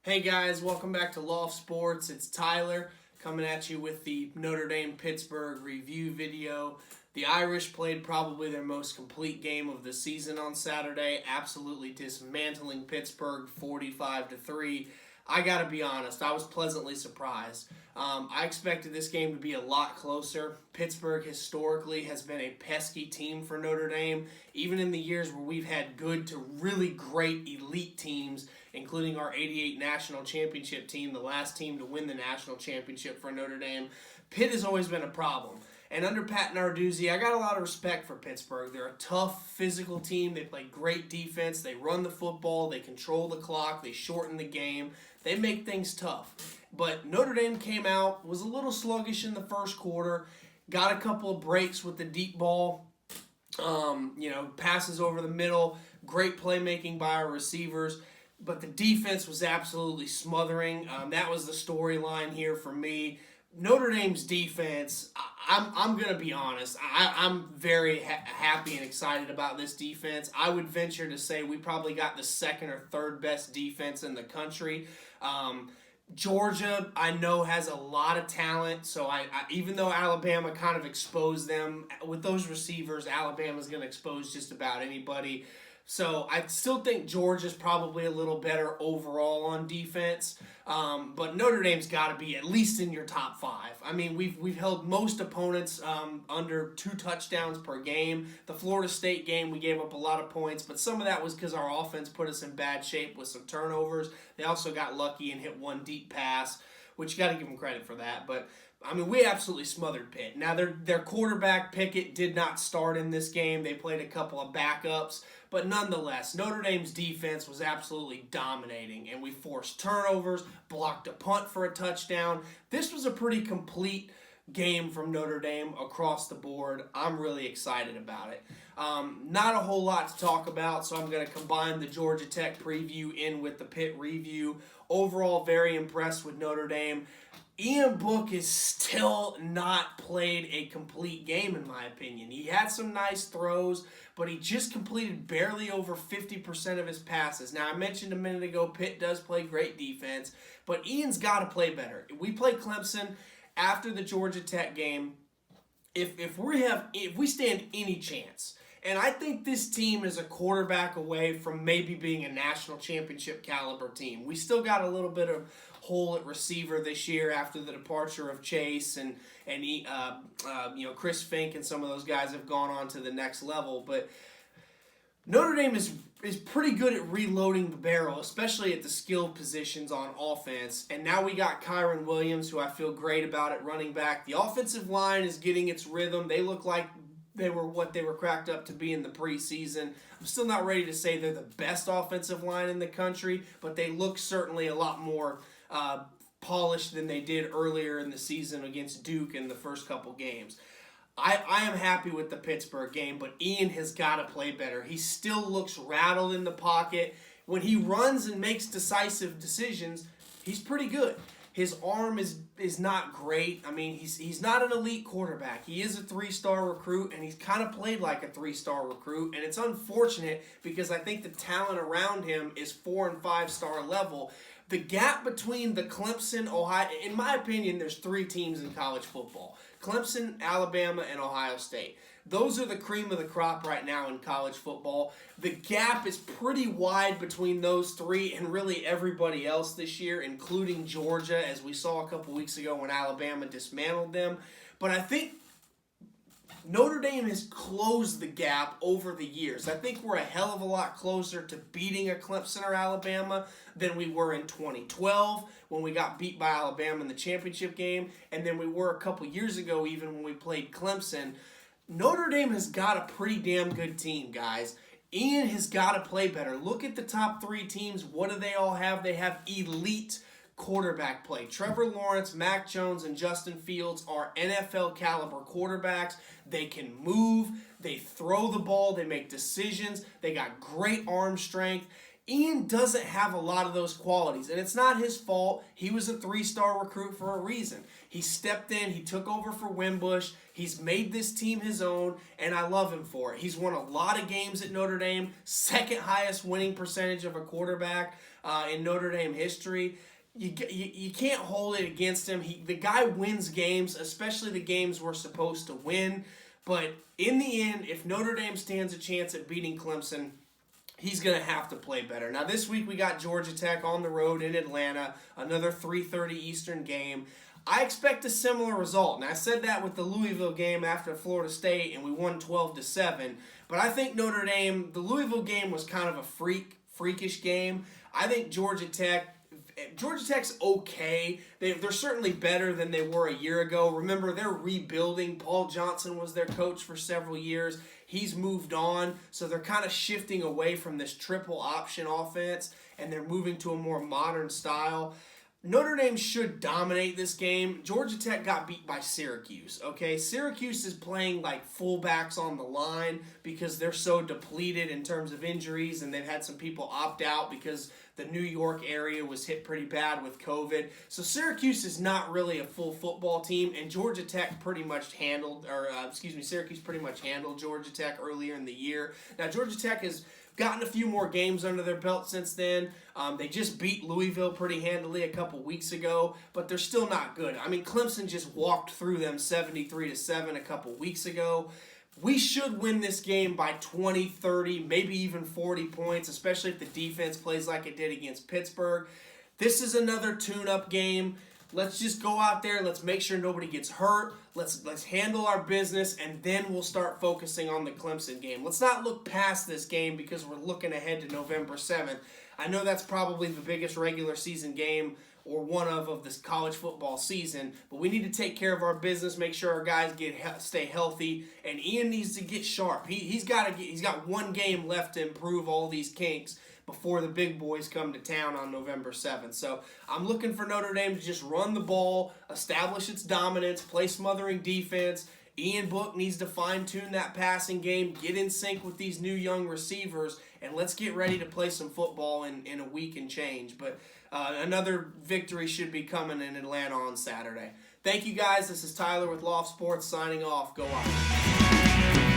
Hey guys, welcome back to Loft Sports. It's Tyler coming at you with the Notre Dame Pittsburgh review video. The Irish played probably their most complete game of the season on Saturday, absolutely dismantling Pittsburgh 45-3. I gotta be honest, I was pleasantly surprised. I expected this game to be a lot closer. Pittsburgh historically has been a pesky team for Notre Dame, even in the years where we've had good to really great elite teams, including our '88 national championship team, the last team to win the national championship for Notre Dame. Pitt has always been a problem. And under Pat Narduzzi, I got a lot of respect for Pittsburgh. They're a tough, physical team. They play great defense. They run the football. They control the clock. They shorten the game. They make things tough. But Notre Dame came out, was a little sluggish in the first quarter, got a couple of breaks with the deep ball, passes over the middle, great playmaking by our receivers. But the defense was absolutely smothering. That was the storyline here for me. Notre Dame's defense, I'm going to be honest, I'm very happy and excited about this defense. I would venture to say we probably got the second or third best defense in the country. Georgia, I know, has a lot of talent, so I even though Alabama kind of exposed them, with those receivers, Alabama's going to expose just about anybody. So I still think Georgia's probably a little better overall on defense, but Notre Dame's got to be at least in your top five. I mean, we've held most opponents under 2 touchdowns per game. The Florida State game, we gave up a lot of points, but some of that was because our offense put us in bad shape with some turnovers. They also got lucky and hit one deep pass, which you got to give them credit for that. But I mean, we absolutely smothered Pitt. Now, their quarterback, Pickett, did not start in this game. They played a couple of backups. But nonetheless, Notre Dame's defense was absolutely dominating, and we forced turnovers, blocked a punt for a touchdown. This was a pretty complete game from Notre Dame across the board. I'm really excited about it. Not a whole lot to talk about, so I'm going to combine the Georgia Tech preview in with the Pitt review. Overall, very impressed with Notre Dame. Ian Book has still not played a complete game, in my opinion. He had some nice throws, but he just completed barely over 50% of his passes. Now, I mentioned a minute ago, Pitt does play great defense, but Ian's got to play better. We play Clemson after the Georgia Tech game. If we stand any chance, and I think this team is a quarterback away from maybe being a national championship caliber team. We still got a little bit of hole at receiver this year after the departure of Chase and Chris Fink and some of those guys have gone on to the next level. But Notre Dame is pretty good at reloading the barrel, especially at the skilled positions on offense. And now we got Kyron Williams, who I feel great about at running back. The offensive line is getting its rhythm. They look like they were what they were cracked up to be in the preseason. I'm still not ready to say they're the best offensive line in the country, but they look certainly a lot more polished than they did earlier in the season against Duke in the first couple games. I am happy with the Pittsburgh game, but Ian has got to play better. He still looks rattled in the pocket. When he runs and makes decisive decisions, he's pretty good. His arm is not great. I mean, he's not an elite quarterback. He is a 3-star recruit, and he's kind of played like a 3-star recruit, and it's unfortunate because I think the talent around him is 4- and 5-star level. The gap between the Clemson, Ohio, in my opinion, there's 3 teams in college football. Clemson, Alabama, and Ohio State. Those are the cream of the crop right now in college football. The gap is pretty wide between those 3 and really everybody else this year, including Georgia, as we saw a couple weeks ago when Alabama dismantled them. But I think Notre Dame has closed the gap over the years. I think we're a hell of a lot closer to beating a Clemson or Alabama than we were in 2012 when we got beat by Alabama in the championship game, and then we were a couple years ago even when we played Clemson. Notre Dame has got a pretty damn good team, guys. Ian has got to play better. Look at the top 3 teams. What do they all have? They have elite quarterback play. Trevor Lawrence, Mac Jones, and Justin Fields are NFL caliber quarterbacks. They can move. They throw the ball. They make decisions. They got great arm strength. Ian doesn't have a lot of those qualities, and it's not his fault. He was a 3-star recruit for a reason. He stepped in, he took over for Wimbush, he's made this team his own, and I love him for it. He's won a lot of games at Notre Dame, second highest winning percentage of a quarterback in Notre Dame history. You can't hold it against him. The guy wins games, especially the games we're supposed to win. But in the end, if Notre Dame stands a chance at beating Clemson, he's going to have to play better. Now, this week we got Georgia Tech on the road in Atlanta, another 3:30 Eastern game. I expect a similar result. And I said that with the Louisville game after Florida State, and we won 12-7. But I think Notre Dame, the Louisville game was kind of a freakish game. I think Georgia Tech's okay. They're certainly better than they were a year ago. Remember, they're rebuilding. Paul Johnson was their coach for several years. He's moved on, so they're kind of shifting away from this triple option offense, and they're moving to a more modern style. Notre Dame should dominate this game. Georgia Tech got beat by Syracuse, okay? Syracuse is playing like fullbacks on the line because they're so depleted in terms of injuries, and they've had some people opt out because the New York area was hit pretty bad with COVID. So Syracuse is not really a full football team, and Georgia Tech pretty much Syracuse pretty much handled Georgia Tech earlier in the year. Now, Georgia Tech has gotten a few more games under their belt since then. They just beat Louisville pretty handily a couple weeks ago, but they're still not good. I mean, Clemson just walked through them 73-7 a couple weeks ago. We should win this game by 20, 30, maybe even 40 points, especially if the defense plays like it did against Pittsburgh. This is another tune-up game. Let's just go out there. Let's make sure nobody gets hurt. Let's handle our business, and then we'll start focusing on the Clemson game. Let's not look past this game because we're looking ahead to November 7th. I know that's probably the biggest regular season game or one of this college football season, but we need to take care of our business, make sure our guys stay healthy, and Ian needs to get sharp. He's got one game left to improve all these kinks before the big boys come to town on November 7th. So I'm looking for Notre Dame to just run the ball, establish its dominance, play smothering defense. Ian Book needs to fine-tune that passing game, get in sync with these new young receivers, and let's get ready to play some football in a week and change. But another victory should be coming in Atlanta on Saturday. Thank you, guys. This is Tyler with Loft Sports signing off. Go on.